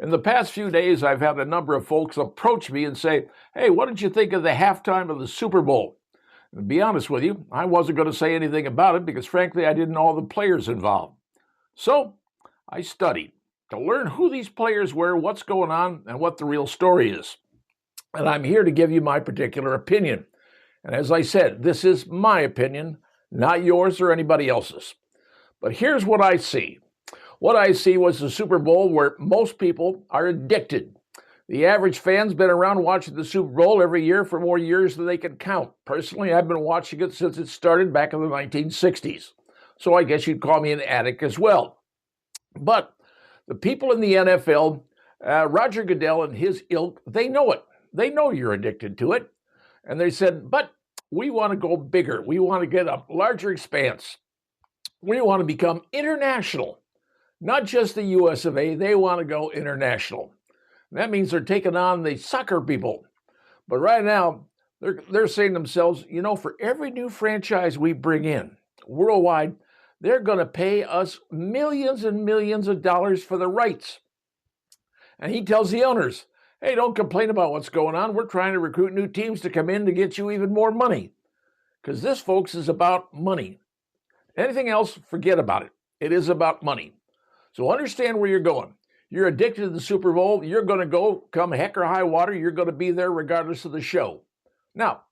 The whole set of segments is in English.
In the past few days, I've had a number of folks approach me and say, "Hey, what did you think of the halftime of the Super Bowl?" And to be honest with you, I wasn't going to say anything about it because, frankly, I didn't know all the players involved. So I studied to learn who these players were, what's going on, and what the real story is. And I'm here to give you my particular opinion. And as I said, this is my opinion, not yours or anybody else's. But here's what I see. What I see was the Super Bowl where most people are addicted. The average fan's been around watching the Super Bowl every year for more years than they can count. Personally, I've been watching it since it started back in the 1960s. So I guess you'd call me an addict as well. But the people in the NFL, Roger Goodell and his ilk, they know it. They know you're addicted to it. And they said, but we want to go bigger. We want to get a larger expanse. We want to become international. Not just the US of A, they want to go international. That means they're taking on the soccer people. But right now, they're saying to themselves, for every new franchise we bring in worldwide, they're going to pay us millions and millions of dollars for the rights. And he tells the owners, hey, don't complain about what's going on. We're trying to recruit new teams to come in to get you even more money. Because this, folks, is about money. Anything else, forget about it. It is about money. So understand where you're going. You're addicted to the Super Bowl. You're going to go come heck or high water. You're going to be there regardless of the show. Now,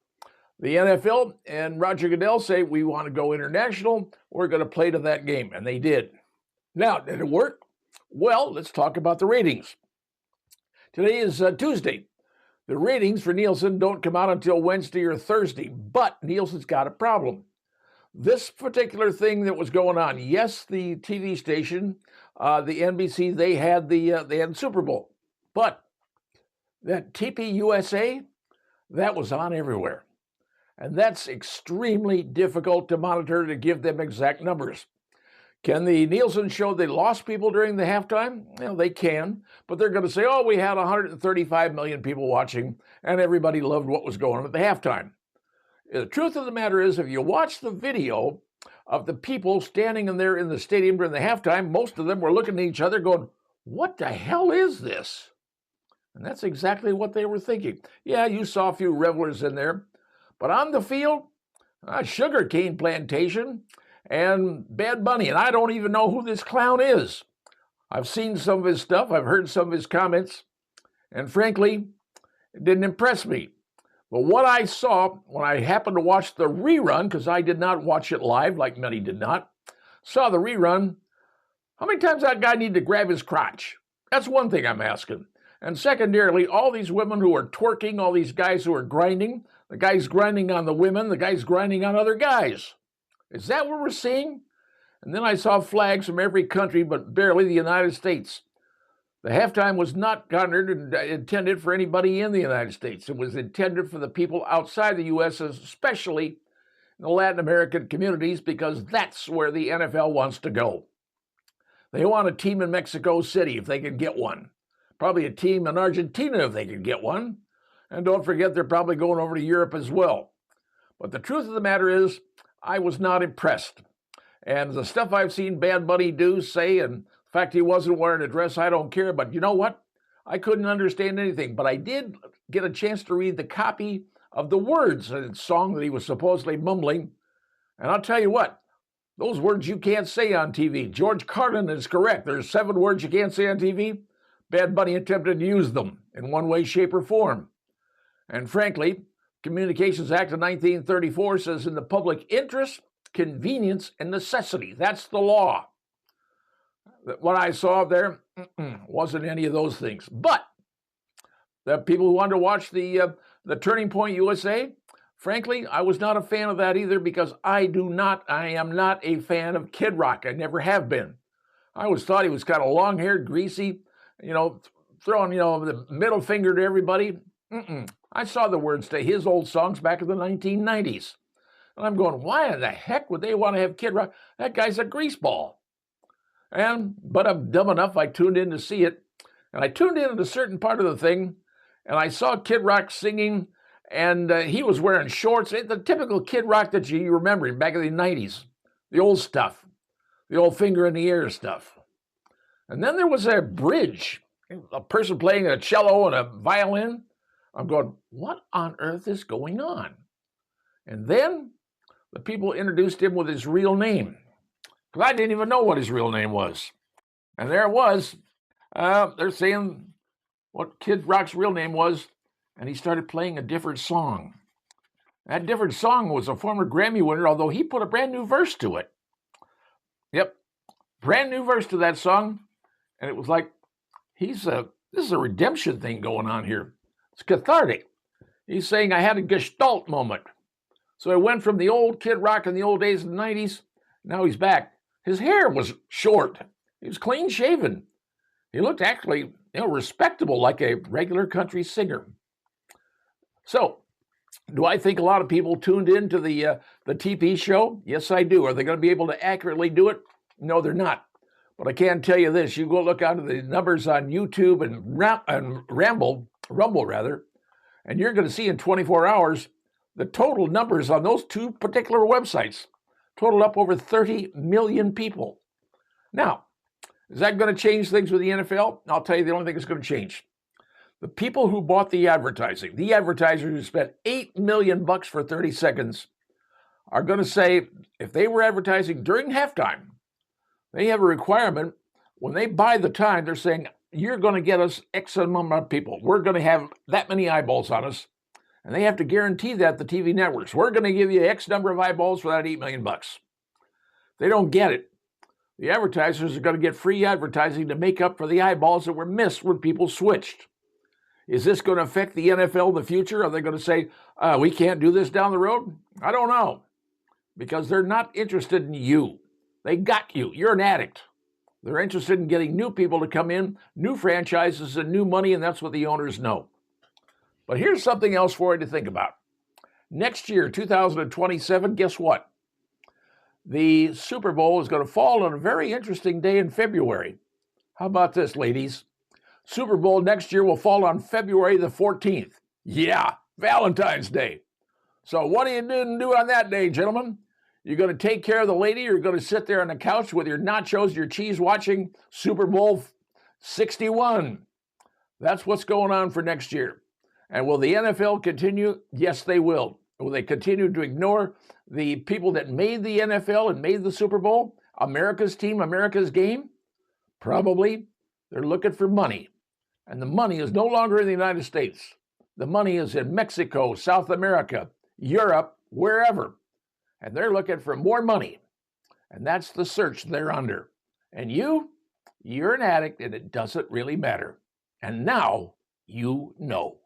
the NFL and Roger Goodell say, we want to go international. We're going to play to that game. And they did. Now, did it work? Well, let's talk about the ratings. Today is Tuesday. The ratings for Nielsen don't come out until Wednesday or Thursday. But Nielsen's got a problem. This particular thing that was going on, yes, the TV station, the NBC, they had the Super Bowl, but that TP USA, that was on everywhere, and that's extremely difficult to monitor to give them exact numbers. Can the Nielsen show they lost people during the halftime? They can, but they're going to say, oh, we had 135 million people watching, and everybody loved what was going on at the halftime. The truth of the matter is, if you watch the video of the people standing in there in the stadium during the halftime, most of them were looking at each other going, what the hell is this? And that's exactly what they were thinking. Yeah, you saw a few revelers in there, but on the field, sugarcane plantation and Bad Bunny, and I don't even know who this clown is. I've seen some of his stuff. I've heard some of his comments, and frankly, it didn't impress me. But what I saw when I happened to watch the rerun, because I did not watch it live like many did not, saw the rerun, how many times that guy need to grab his crotch? That's one thing I'm asking. And secondarily, all these women who are twerking, all these guys who are grinding, the guys grinding on the women, the guys grinding on other guys. Is that what we're seeing? And then I saw flags from every country, but barely the United States. The halftime was not garnered and intended for anybody in the United States. It was intended for the people outside the U.S., especially in the Latin American communities, because that's where the NFL wants to go. They want a team in Mexico City if they can get one. Probably a team in Argentina if they can get one. And don't forget, they're probably going over to Europe as well. But the truth of the matter is, I was not impressed. And the stuff I've seen Bad Bunny do, say, and in fact, he wasn't wearing a dress, I don't care. But you know what? I couldn't understand anything. But I did get a chance to read the copy of the words of the song that he was supposedly mumbling. And I'll tell you what, those words you can't say on TV. George Carlin is correct. There's 7 words you can't say on TV. Bad Bunny attempted to use them in one way, shape, or form. And frankly, Communications Act of 1934 says in the public interest, convenience, and necessity. That's the law. What I saw there wasn't any of those things. But the people who wanted to watch the Turning Point USA, frankly, I was not a fan of that either, because I am not a fan of Kid Rock. I never have been. I always thought he was kind of long-haired, greasy, throwing, the middle finger to everybody. I saw the words to his old songs back in the 1990s. And I'm going, why in the heck would they want to have Kid Rock? That guy's a greaseball. But I'm dumb enough, I tuned in to see it. And I tuned in at a certain part of the thing, and I saw Kid Rock singing, and he was wearing shorts. The typical Kid Rock that you remember back in the 90s. The old stuff. The old finger in the air stuff. And then there was a bridge a person playing a cello and a violin. I'm going, what on earth is going on? And then the people introduced him with his real name, because I didn't even know what his real name was. And there it was. They're saying what Kid Rock's real name was, and he started playing a different song. That different song was a former Grammy winner, although he put a brand new verse to it. Yep, brand new verse to that song, and it was like, this is a redemption thing going on here. It's cathartic. He's saying, I had a gestalt moment. So I went from the old Kid Rock in the old days of the 90s. Now he's back. His hair was short. He was clean shaven. He looked actually, respectable, like a regular country singer. So, do I think a lot of people tuned into the TP show? Yes, I do. Are they going to be able to accurately do it? No, they're not. But I can tell you this: you go look out at the numbers on YouTube and Rumble, and you're going to see in 24 hours the total numbers on those two particular websites total up over 30 million people. Now, is that going to change things with the NFL? I'll tell you the only thing that's going to change. The people who bought the advertising, the advertisers who spent $8 million for 30 seconds, are going to say, if they were advertising during halftime, they have a requirement. When they buy the time, they're saying, you're going to get us X amount of people. We're going to have that many eyeballs on us. And they have to guarantee that, the TV networks. We're going to give you X number of eyeballs for that $8 million. They don't get it. The advertisers are going to get free advertising to make up for the eyeballs that were missed when people switched. Is this going to affect the NFL in the future? Are they going to say, we can't do this down the road? I don't know. Because they're not interested in you. They got you. You're an addict. They're interested in getting new people to come in, new franchises and new money, and that's what the owners know. But here's something else for you to think about. Next year, 2027, guess what? The Super Bowl is going to fall on a very interesting day in February. How about this, ladies? Super Bowl next year will fall on February the 14th. Yeah, Valentine's Day. So what are you going to do on that day, gentlemen? You're going to take care of the lady. You're going to sit there on the couch with your nachos, your cheese, watching Super Bowl 61. That's what's going on for next year. And will the NFL continue? Yes, they will. Will they continue to ignore the people that made the NFL and made the Super Bowl? America's team, America's game? Probably. They're looking for money. And the money is no longer in the United States. The money is in Mexico, South America, Europe, wherever. And they're looking for more money. And that's the search they're under. And you're an addict, and it doesn't really matter. And now you know.